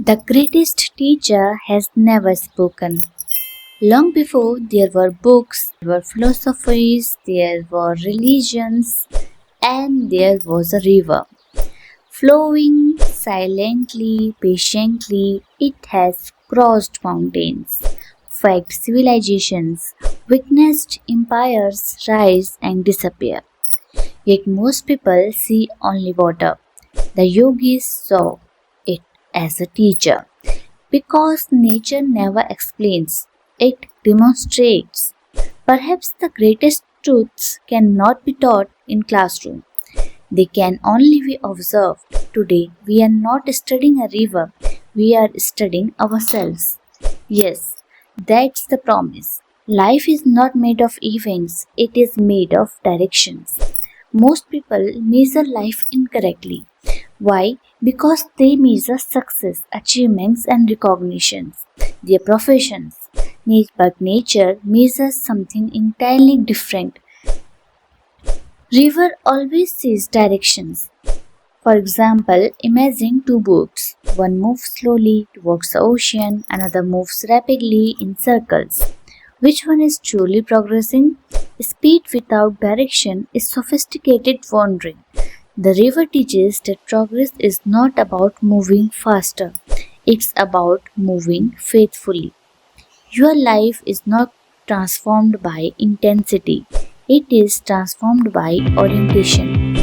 The greatest teacher has never spoken. Long before there were books, there were philosophies, there were religions, and there was a river. Flowing silently, patiently, it has crossed mountains, faked civilizations, witnessed empires rise and disappear. Yet most people see only water. The yogis saw it as a teacher. Because nature never explains, it demonstrates. Perhaps the greatest truths cannot be taught in classroom. They can only be observed. Today we are not studying a river, we are studying ourselves. Yes, that's the promise. Life is not made of events, it is made of directions. Most people measure life incorrectly. Why? Because they measure success, achievements, and recognitions, their professions. But nature measures something entirely different. River always sees directions. For example, imagine two boats. One moves slowly towards the ocean, another moves rapidly in circles. Which one is truly progressing? Speed without direction is sophisticated wandering. The river teaches that progress is not about moving faster, it's about moving faithfully. Your life is not transformed by intensity, it is transformed by orientation.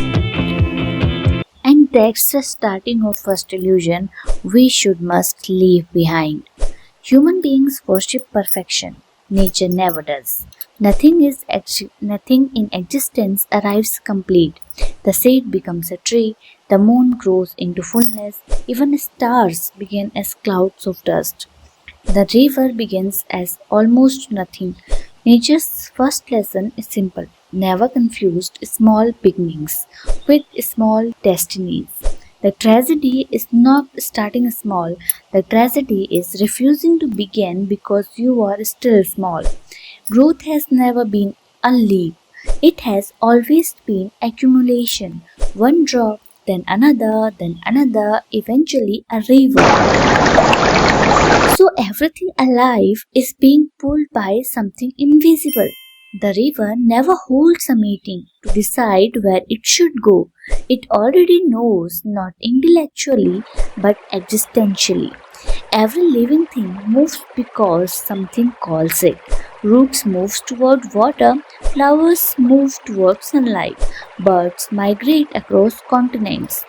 And that's the starting of first illusion we should must leave behind. Human beings worship perfection. Nature never does. Nothing in existence arrives complete. The seed becomes a tree, the moon grows into fullness, even stars begin as clouds of dust. The river begins as almost nothing. Nature's first lesson is simple. Never confused small beginnings with small destinies. The tragedy is not starting small, the tragedy is refusing to begin because you are still small. Growth has never been a leap, it has always been accumulation. One drop, then another, eventually a river. So everything alive is being pulled by something invisible. The river never holds a meeting to decide where it should go. It already knows, not intellectually but existentially. Every living thing moves because something calls it. Roots move toward water, flowers move toward sunlight, birds migrate across continents.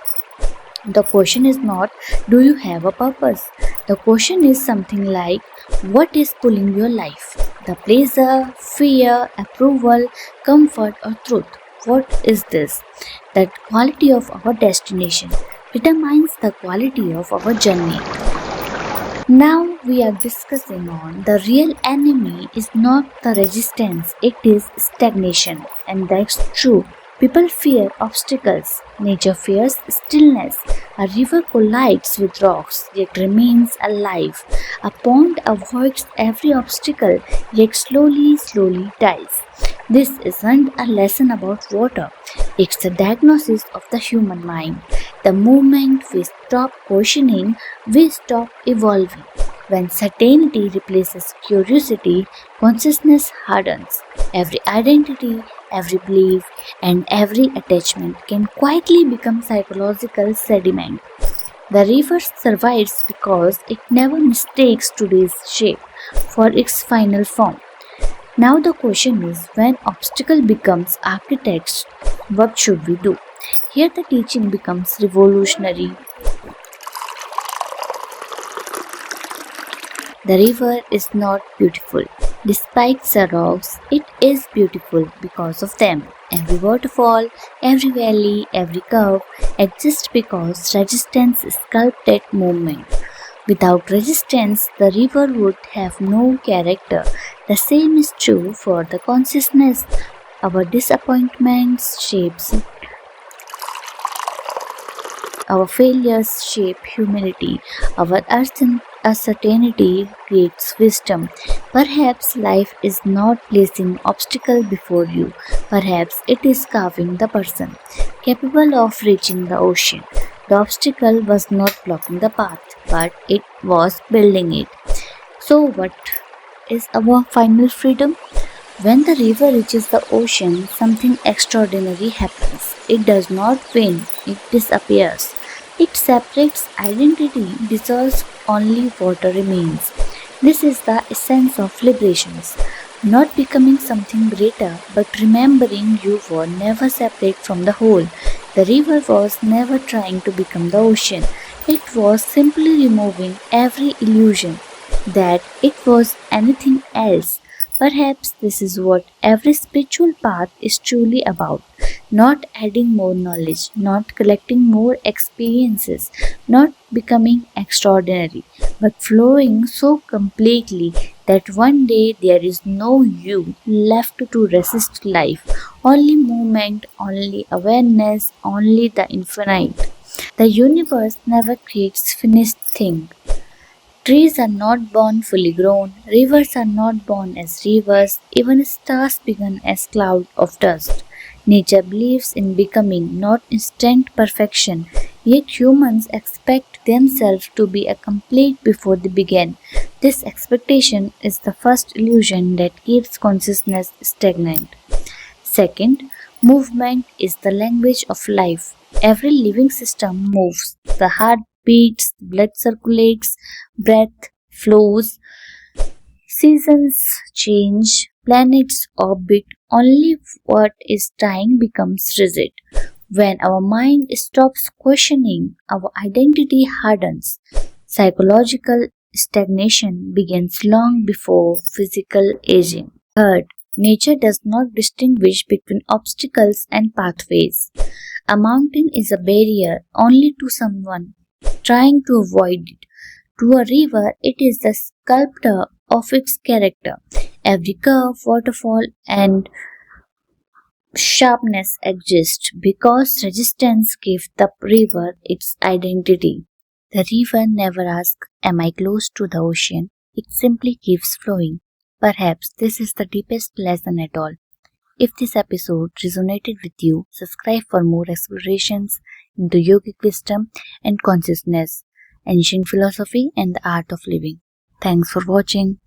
The question is not, do you have a purpose? The question is something like, what is pulling your life? The pleasure, fear, approval, comfort, or truth. What is this? That quality of our destination determines the quality of our journey. Now we are discussing on the real enemy is not the resistance, it is stagnation. And that's true. People fear obstacles. Nature fears stillness. A river collides with rocks, yet remains alive. A pond avoids every obstacle, yet slowly dies. This isn't a lesson about water. It's a diagnosis of the human mind. The moment we stop questioning, we stop evolving. When certainty replaces curiosity, consciousness hardens. Every identity, every belief, and every attachment can quietly become psychological sediment. The river survives because it never mistakes today's shape for its final form. Now the question is, when obstacle becomes architects, what should we do? Here the teaching becomes revolutionary. The river is not beautiful. Despite the rocks, it is beautiful because of them. Every waterfall, every valley, every curve exists because resistance sculpted movement. Without resistance, the river would have no character. The same is true for the consciousness. Our disappointments shapes our failures shape humility. Our uncertainty creates wisdom. Perhaps life is not placing obstacle before you. Perhaps it is carving the person capable of reaching the ocean. The obstacle was not blocking the path, but it was building it. So, what is our final freedom? When the river reaches the ocean, something extraordinary happens. It does not win, it disappears. It separates identity, dissolves, only water remains. This is the essence of liberations. Not becoming something greater, but remembering you were never separate from the whole. The river was never trying to become the ocean. It was simply removing every illusion that it was anything else. Perhaps this is what every spiritual path is truly about. Not adding more knowledge, not collecting more experiences, not becoming extraordinary, but flowing so completely that one day there is no you left to resist life. Only movement, only awareness, only the infinite. The universe never creates finished things. Trees are not born fully grown, rivers are not born as rivers, even stars begin as clouds of dust. Nature believes in becoming, not instant perfection, yet humans expect themselves to be a complete before they begin. This expectation is the first illusion that keeps consciousness stagnant. Second, movement is the language of life. Every living system moves. The heart beats, blood circulates, breath flows, seasons change, planets orbit. Only what is dying becomes rigid. When our mind stops questioning, our identity hardens. Psychological stagnation begins long before physical aging. Third, nature does not distinguish between obstacles and pathways. A mountain is a barrier only to someone trying to avoid it. To a river, it is the sculptor of its character. Every curve, waterfall, and sharpness exists because resistance gives the river its identity. The river never asks, "Am I close to the ocean?" It simply keeps flowing. Perhaps this is the deepest lesson at all. If this episode resonated with you, subscribe for more explorations into yogic wisdom and consciousness, ancient philosophy, and the art of living. Thanks for watching.